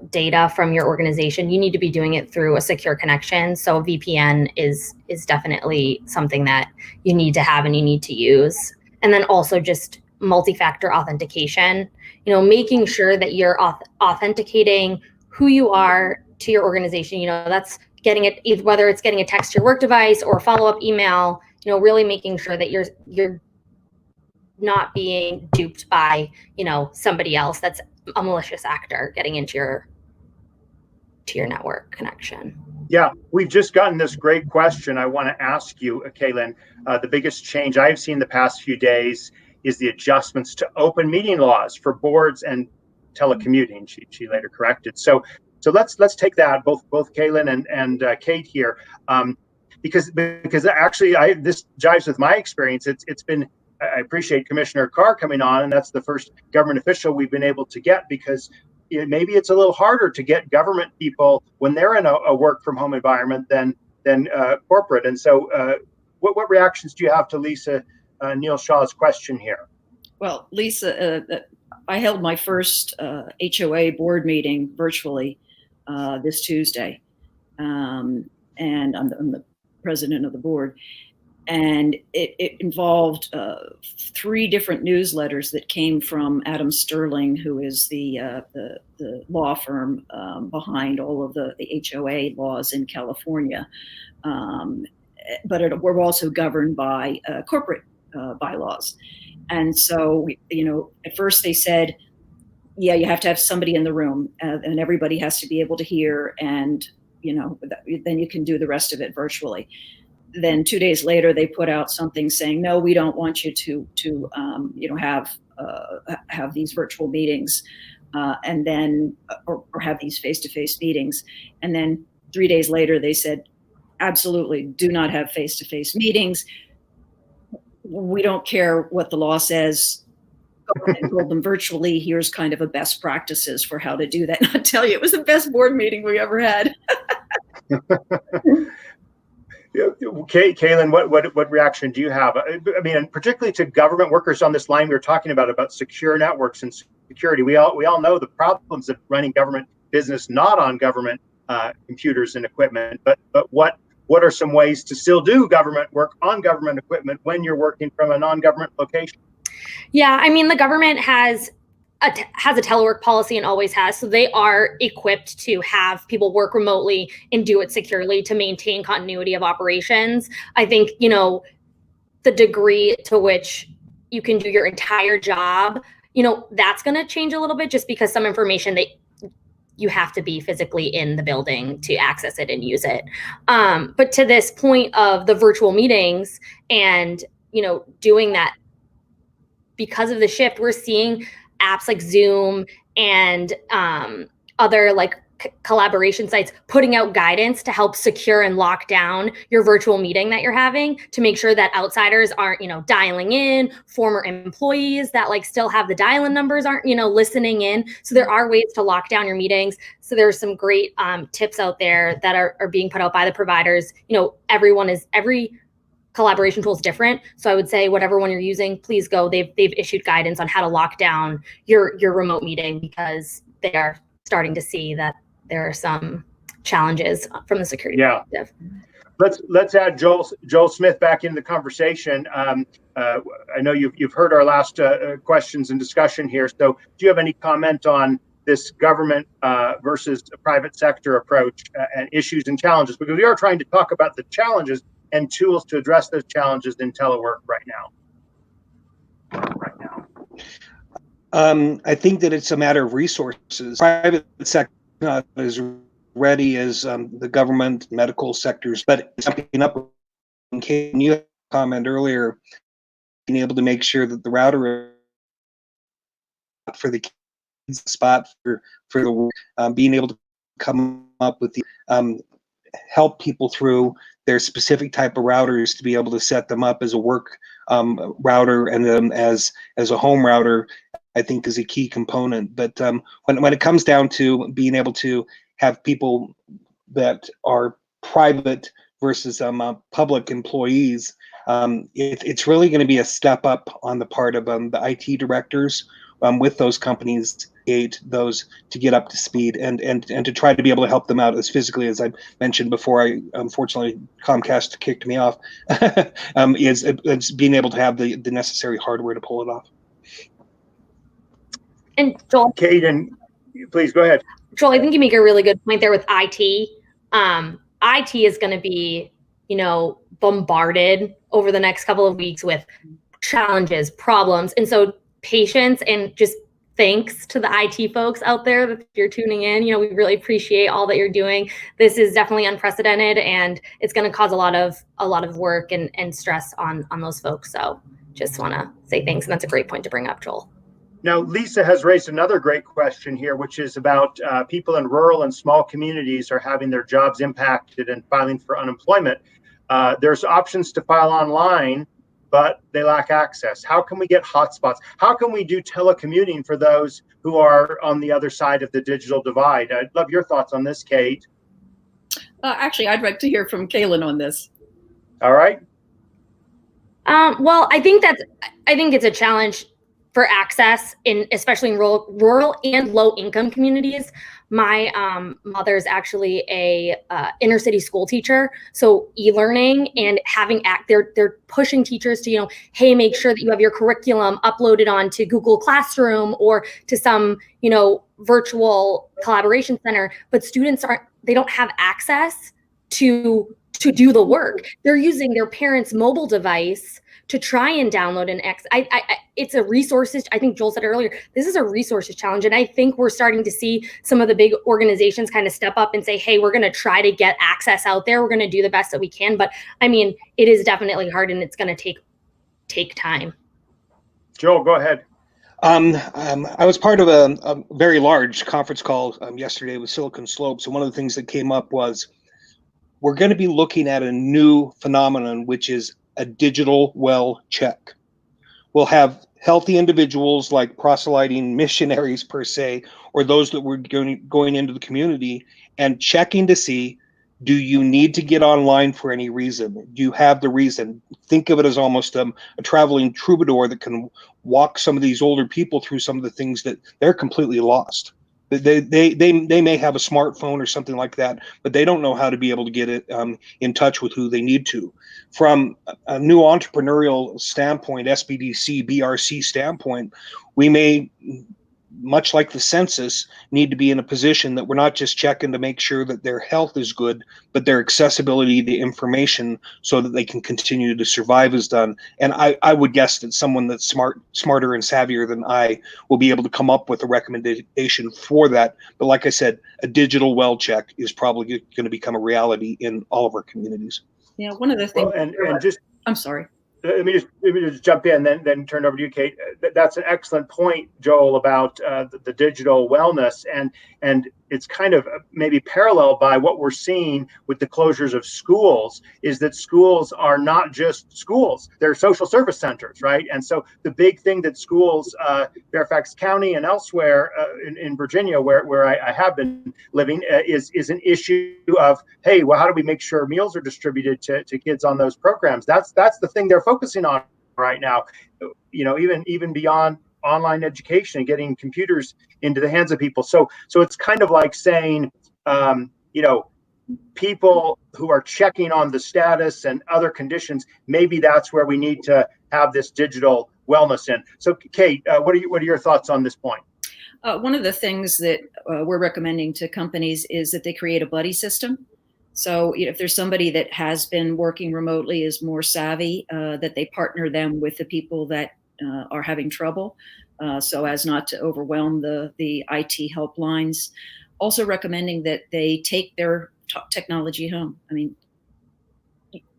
[SPEAKER 5] data from your organization, you need to be doing it through a secure connection. So VPN is definitely something that you need to have and you need to use. And then also just multi-factor authentication, making sure that you're authenticating who you are to your organization. That's getting it, whether it's getting a text to your work device or a follow-up email, really making sure that you're not being duped by, somebody else that's a malicious actor getting into your network connection.
[SPEAKER 1] Yeah, we've just gotten this great question. I want to ask you, Kaylin, the biggest change I've seen the past few days is the adjustments to open meeting laws for boards and telecommuting. She later corrected. So let's take that, both Kaylin and Kate here. Because actually this jives with my experience. It's been, I appreciate Commissioner Carr coming on, and that's the first government official we've been able to get, because maybe it's a little harder to get government people when they're in a work from home environment than corporate. And so what reactions do you have to Lisa Neal Shaw's question here?
[SPEAKER 3] Well, Lisa, I held my first HOA board meeting virtually this Tuesday, and I'm the president of the board, and it involved 3 different newsletters that came from Adam Sterling, who is the law firm behind all of the HOA laws in California, but we're also governed by corporate bylaws. And so, at first they said, yeah, you have to have somebody in the room and everybody has to be able to hear, and then you can do the rest of it virtually. Then 2 days later, they put out something saying, no, we don't want you to have these virtual meetings, and then or have these face-to-face meetings. And then 3 days later, they said, absolutely, do not have face-to-face meetings. We don't care what the law says. And told them virtually, here's kind of a best practices for how to do that. And I tell you, it was the best board meeting we ever had.
[SPEAKER 1] Kaylin, what reaction do you have? I mean, particularly to government workers on this line we were talking about secure networks and security. We all know the problems of running government business not on government computers and equipment. But what what are some ways to still do government work on government equipment when you're working from a non-government location?
[SPEAKER 5] Yeah, I mean, the government has a telework policy and always has. So they are equipped to have people work remotely and do it securely to maintain continuity of operations. I think, the degree to which you can do your entire job, that's going to change a little bit, just because some information that you have to be physically in the building to access it and use it. But to this point of the virtual meetings and, doing that, because of the shift, we're seeing apps like Zoom and other collaboration sites putting out guidance to help secure and lock down your virtual meeting that you're having, to make sure that outsiders aren't, dialing in, former employees that still have the dial-in numbers aren't, listening in. So there are ways to lock down your meetings. So there's some great tips out there that are being put out by the providers. Every collaboration tool is different. So I would say whatever one you're using, please go. They've issued guidance on how to lock down your remote meeting, because they are starting to see that there are some challenges from the security perspective.
[SPEAKER 1] Let's add Joel Smith back into the conversation. I know you've heard our last questions and discussion here. So do you have any comment on this government versus private sector approach and issues and challenges? Because we are trying to talk about the challenges and tools to address those challenges in telework right now.
[SPEAKER 4] I think that it's a matter of resources. Private sector not as ready as the government, medical sectors, but jumping up. Can you comment earlier, being able to make sure that the router for the kids spot for the work, being able to come up with the help people through their specific type of routers to be able to set them up as a work router and then as a home router, I think is a key component. But when it comes down to being able to have people that are private versus public employees, it's really going to be a step up on the part of the IT directors with those companies, those to get up to speed and to try to be able to help them out as physically as I mentioned before. I unfortunately Comcast kicked me off. Is being able to have the necessary hardware to pull it off.
[SPEAKER 5] And Joel,
[SPEAKER 1] Kate, and please go ahead.
[SPEAKER 5] Joel, I think you make a really good point there with IT. IT is going to be, bombarded over the next couple of weeks with challenges, problems. And so patience and just thanks to the IT folks out there that you're tuning in. We really appreciate all that you're doing. This is definitely unprecedented, and it's going to cause a lot of work and stress on those folks. So just want to say thanks. And that's a great point to bring up, Joel.
[SPEAKER 1] Now, Lisa has raised another great question here, which is about people in rural and small communities are having their jobs impacted and filing for unemployment. There's options to file online, but they lack access. How can we get hotspots? How can we do telecommuting for those who are on the other side of the digital divide? I'd love your thoughts on this, Kate.
[SPEAKER 3] Actually, I'd like to hear from Kaylin on this.
[SPEAKER 1] All right.
[SPEAKER 5] Well, I think it's a challenge for access especially in rural and low income communities. My mother's actually a inner city school teacher, so e-learning and having they're pushing teachers to hey, make sure that you have your curriculum uploaded onto Google Classroom or to some virtual collaboration center, but students they don't have access to do the work. They're using their parents' mobile device to try and download an it's a resources. I think Joel said earlier, this is a resources challenge. And I think we're starting to see some of the big organizations kind of step up and say, hey, we're going to try to get access out there. We're going to do the best that we can. But I mean, it is definitely hard and it's going to take time.
[SPEAKER 1] Joel, go ahead.
[SPEAKER 4] I was part of a very large conference call yesterday with Silicon Slopes. And one of the things that came up was we're going to be looking at a new phenomenon, which is a digital well check. We'll have healthy individuals like proselyting missionaries per se, or those that were going into the community and checking to see, do you need to get online for any reason? Do you have the reason? Think of it as almost a traveling troubadour that can walk some of these older people through some of the things that they're completely lost. They may have a smartphone or something like that, but they don't know how to be able to get it in touch with who they need to. From a new entrepreneurial standpoint, SBDC, BRC standpoint, we may, much like the census, need to be in a position that we're not just checking to make sure that their health is good, but their accessibility to information so that they can continue to survive is done. And I would guess that someone that's smarter and savvier than I will be able to come up with a recommendation for that. But like I said, a digital well check is probably going to become a reality in all of our communities.
[SPEAKER 3] Yeah, one of the things.
[SPEAKER 1] Well, and just,
[SPEAKER 3] I'm sorry.
[SPEAKER 1] Let me just jump in, then turn over to you, Kate. That's an excellent point, Joel, about the digital wellness, and it's kind of maybe parallel by what we're seeing with the closures of schools. Is that schools are not just schools; they're social service centers, right? And so the big thing that schools, Fairfax County and elsewhere in Virginia, where I have been living, is an issue of, hey, well, how do we make sure meals are distributed to kids on those programs? That's the thing they're focusing on right now. You know, even beyond online education and getting computers into the hands of people. So it's kind of like saying, you know, people who are checking on the status and other conditions, maybe that's where we need to have this digital wellness in. So, Kate, what are your thoughts on this point?
[SPEAKER 3] One of the things that we're recommending to companies is that they create a buddy system. So if there's somebody that has been working remotely, is more savvy, that they partner them with the people that are having trouble, so as not to overwhelm the IT helplines. Also recommending that they take their technology home. I mean,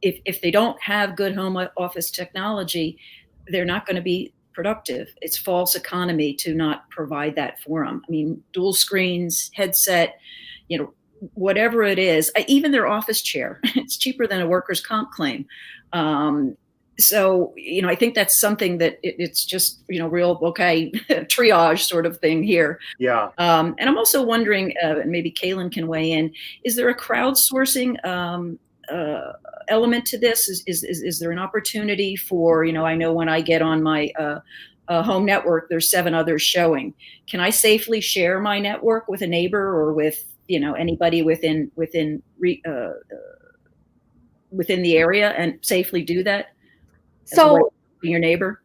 [SPEAKER 3] if they don't have good home office technology, they're not going to be productive. It's false economy to not provide that for them. I mean, dual screens, headset, you know, whatever it is, even their office chair, it's cheaper than a workers' comp claim. So, you know, I think that's something that it's just, you know, real, okay, triage sort of thing here.
[SPEAKER 1] Yeah.
[SPEAKER 3] And I'm also wondering, and maybe Kaylin can weigh in, is there a crowdsourcing element to this? Is there an opportunity for, you know, I know when I get on my home network, there's 7 others showing. Can I safely share my network with a neighbor or with, you know, anybody within the area and safely do that?
[SPEAKER 5] So
[SPEAKER 3] your neighbor?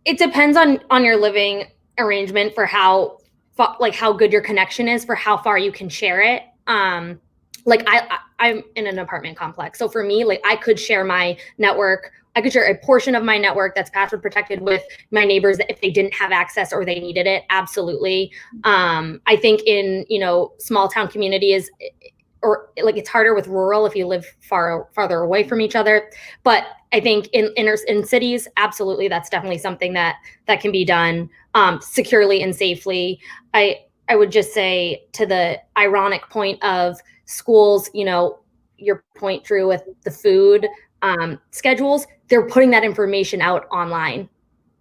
[SPEAKER 5] It depends on your living arrangement for how good your connection is, for how far you can share it. Like I'm in an apartment complex. So for me, like I could share my network. I could share a portion of my network that's password protected with my neighbors if they didn't have access or they needed it. Absolutely. I think in, you know, small town communities, or like it's harder with rural if you live farther away from each other. But I think in cities, absolutely, that's definitely something that can be done securely and safely. I would just say, to the ironic point of schools, you know, your point, Drew, with the food schedules, they're putting that information out online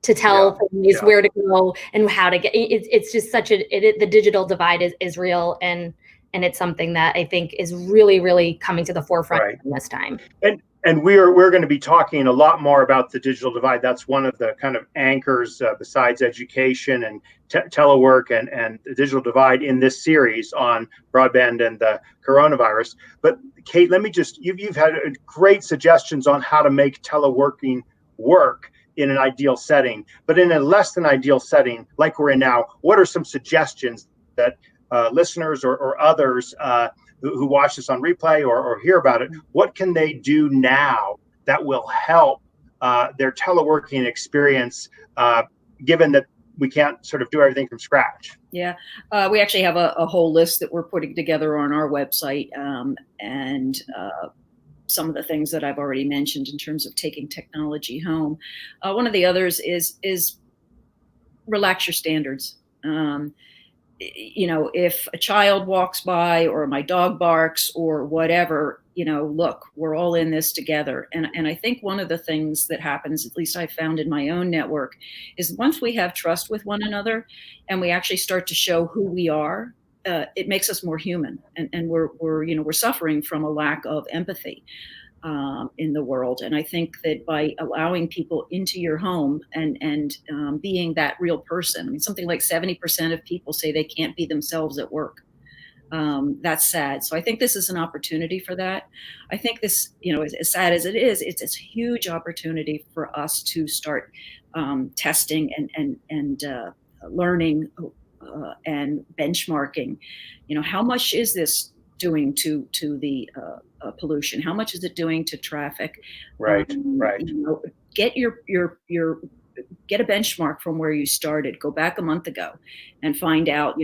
[SPEAKER 5] to tell families where to go and how to get. It's just such the digital divide is real, and it's something that I think is really, really coming to the forefront in this time.
[SPEAKER 1] And we're going to be talking a lot more about the digital divide. That's one of the kind of anchors besides education and telework and the digital divide in this series on broadband and the coronavirus. But Kate, let me just, you've had great suggestions on how to make teleworking work in an ideal setting. But in a less than ideal setting, like we're in now, what are some suggestions that listeners or others who watch this on replay or hear about it, what can they do now that will help their teleworking experience, given that we can't sort of do everything from scratch?
[SPEAKER 3] Yeah, we actually have a whole list that we're putting together on our website, and some of the things that I've already mentioned in terms of taking technology home. One of the others is relax your standards. You know, if a child walks by or my dog barks or whatever, you know, look, we're all in this together. And I think one of the things that happens, at least I found in my own network, is once we have trust with one another and we actually start to show who we are, it makes us more human. And we're suffering from a lack of empathy. in the world. And I think that by allowing people into your home and being that real person, I mean, something like 70% of people say they can't be themselves at work. That's sad. So I think this is an opportunity for that. I think this, as sad as it is, it's a huge opportunity for us to start testing and learning and benchmarking. How much is this doing to the pollution? How much is it doing to traffic?
[SPEAKER 1] Right.
[SPEAKER 3] Get get a benchmark from where you started. Go back a month ago and find out,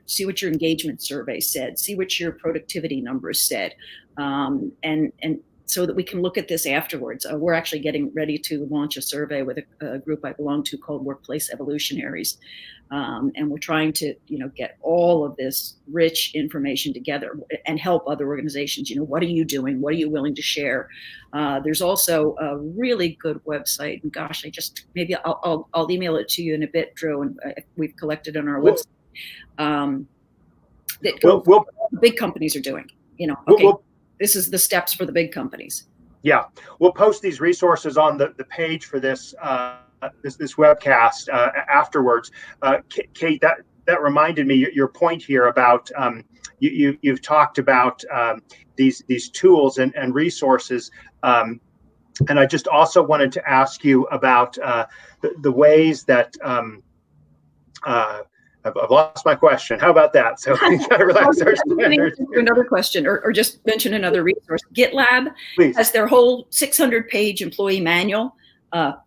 [SPEAKER 3] see what your engagement survey said, see what your productivity numbers said, and so that we can look at this afterwards. We're actually getting ready to launch a survey with a group I belong to called Workplace Evolutionaries. And we're trying to, get all of this rich information together and help other organizations. What are you doing? What are you willing to share? There's also a really good website. And gosh, maybe I'll email it to you in a bit, Drew. And we've collected on our website that big companies are doing. This is the steps for the big companies.
[SPEAKER 1] Yeah, we'll post these resources on the page for this this webcast afterwards. Kate, that reminded me your point here about you've talked about these tools and resources, and I just also wanted to ask you about the ways that I've lost my question. How about that? So we got to relax our standards.
[SPEAKER 3] Another question, or just mention another resource. GitLab has their whole 600-page employee manual,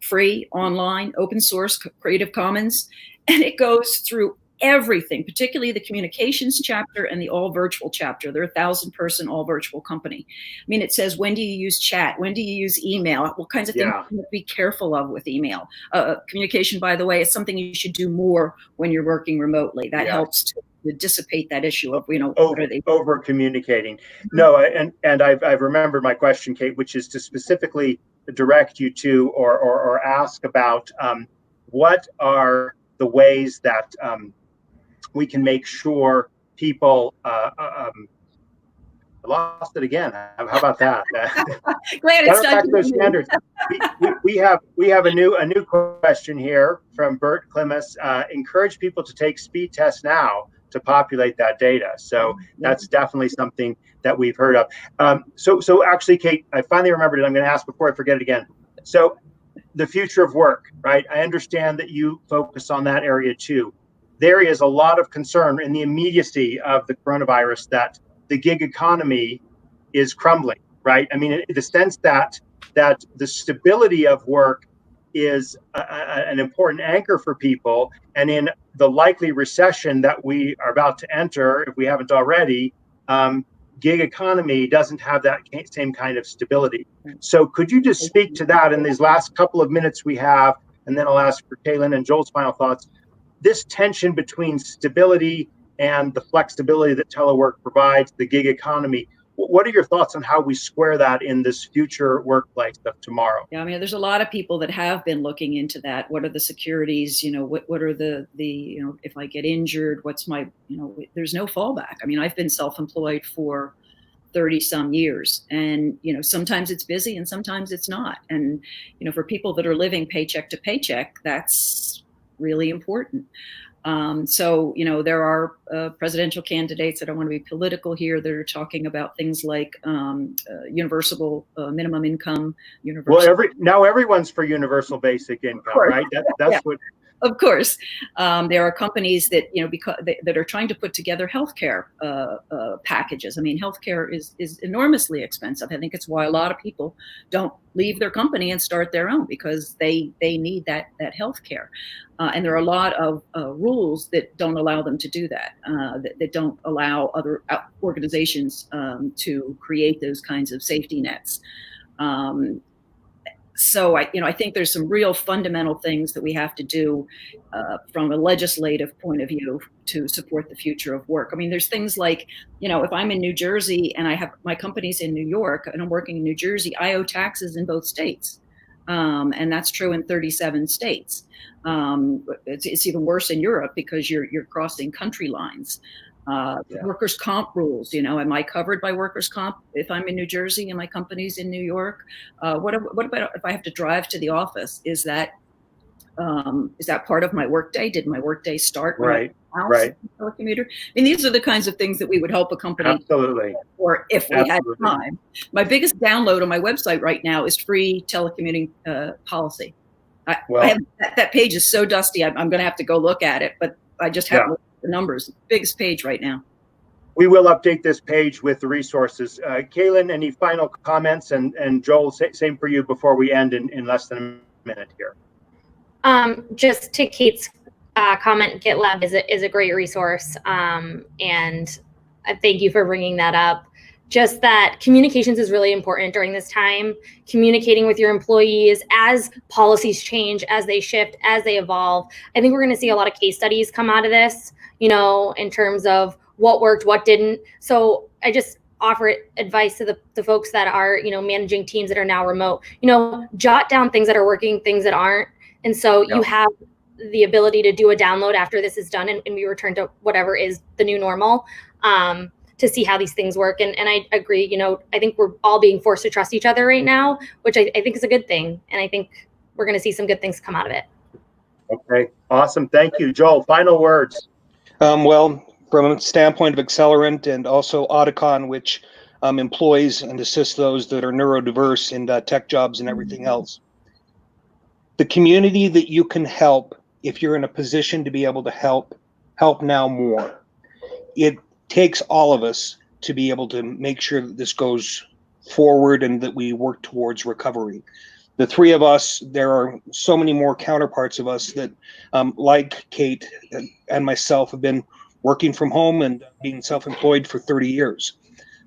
[SPEAKER 3] free, online, open source, Creative Commons, and it goes through everything, particularly the communications chapter and the all virtual chapter. They're a 1,000-person all virtual company. I mean, it says, when do you use chat? When do you use email? What kinds of things you have to be careful of with email? Communication, by the way, is something you should do more when you're working remotely. That helps to dissipate that issue of, what are they
[SPEAKER 1] over communicating. No, and I've remembered my question, Kate, which is to specifically direct you to or ask about what are the ways that we can make sure people I lost it again. How about that?
[SPEAKER 3] Glad it's done.
[SPEAKER 1] Those standards. We have a new question here from Bert Klimas. Encourage people to take speed tests now to populate that data. So that's definitely something that we've heard of. So actually, Kate, I finally remembered it. I'm going to ask before I forget it again. So the future of work, right? I understand that you focus on that area too. There is a lot of concern in the immediacy of the coronavirus that the gig economy is crumbling, right? I mean, in the sense that the stability of work is an important anchor for people. And in the likely recession that we are about to enter, if we haven't already, gig economy doesn't have that same kind of stability. So could you just speak to that in these last couple of minutes we have, and then I'll ask for Kaylin and Joel's final thoughts. This tension between stability and the flexibility that telework provides, the gig economy, what are your thoughts on how we square that in this future workplace of tomorrow?
[SPEAKER 3] Yeah, I mean, there's a lot of people that have been looking into that. What are the securities? What are the if I get injured, what's my, there's no fallback. I mean, I've been self-employed for 30 some years, and sometimes it's busy and sometimes it's not. And for people that are living paycheck to paycheck, that's really important. So there are presidential candidates, I don't want to be political here, that are talking about things like universal minimum income.
[SPEAKER 1] Well, now everyone's for universal basic income, right? That's what.
[SPEAKER 3] Of course, there are companies that that are trying to put together healthcare packages. I mean, healthcare is enormously expensive. I think it's why a lot of people don't leave their company and start their own, because they need that healthcare. And there are a lot of rules that don't allow them to do that. That don't allow other organizations to create those kinds of safety nets. So I think there's some real fundamental things that we have to do from a legislative point of view to support the future of work. I mean, there's things like, if I'm in New Jersey and I have my company's in New York and I'm working in New Jersey, I owe taxes in both states. And that's true in 37 states. It's even worse in Europe because you're crossing country lines. Workers' comp rules. Am I covered by workers' comp if I'm in New Jersey and my company's in New York? What about if I have to drive to the office? Is that part of my workday? Did my workday start when
[SPEAKER 1] Right.
[SPEAKER 3] I was
[SPEAKER 1] Right.
[SPEAKER 3] a telecommuter? These are the kinds of things that we would help a company.
[SPEAKER 1] Absolutely.
[SPEAKER 3] Or if we
[SPEAKER 1] Absolutely.
[SPEAKER 3] had time. My biggest download on my website right now is free telecommuting policy. That page is so dusty. I'm going to have to go look at it, but I just have the numbers. Biggest page right now.
[SPEAKER 1] We will update this page with the resources. Kaylin, any final comments? And Joel, same for you before we end in less than a minute here.
[SPEAKER 5] Just to Kate's comment, GitLab is a great resource, and I thank you for bringing that up. Just that communications is really important during this time. Communicating with your employees as policies change, as they shift, as they evolve. I think we're going to see a lot of case studies come out of this, in terms of what worked, what didn't. So I just offer advice to the folks that are, managing teams that are now remote. Jot down things that are working, things that aren't. And so you have the ability to do a download after this is done and we return to whatever is the new normal, to see how these things work. And I agree, I think we're all being forced to trust each other right now, which I think is a good thing. And I think we're going to see some good things come out of it.
[SPEAKER 1] Okay, awesome. Thank you. Joel, final words.
[SPEAKER 4] Well, from a standpoint of Accelerant and also Audicon, which employs and assists those that are neurodiverse in tech jobs and everything else. The community that you can help, if you're in a position to be able to help now more. It takes all of us to be able to make sure that this goes forward and that we work towards recovery. The three of us, there are so many more counterparts of us that, like Kate and myself, have been working from home and being self-employed for 30 years.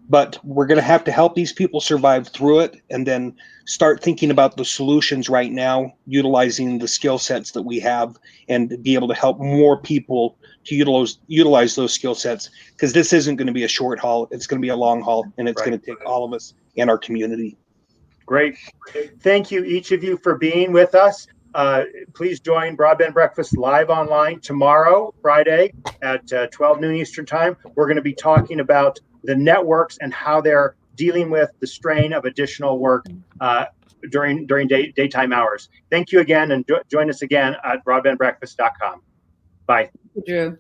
[SPEAKER 4] But we're going to have to help these people survive through it and then start thinking about the solutions right now, utilizing the skill sets that we have and be able to help more people to utilize those skill sets, because this isn't going to be a short haul. It's going to be a long haul, and it's going to take all of us and our community.
[SPEAKER 1] Great. Thank you, each of you, for being with us. Please join Broadband Breakfast live online tomorrow, Friday, at 12 noon Eastern Time. We're going to be talking about the networks and how they're dealing with the strain of additional work during daytime hours. Thank you again, and join us again at broadbandbreakfast.com. Bye.
[SPEAKER 3] Thank you, Drew.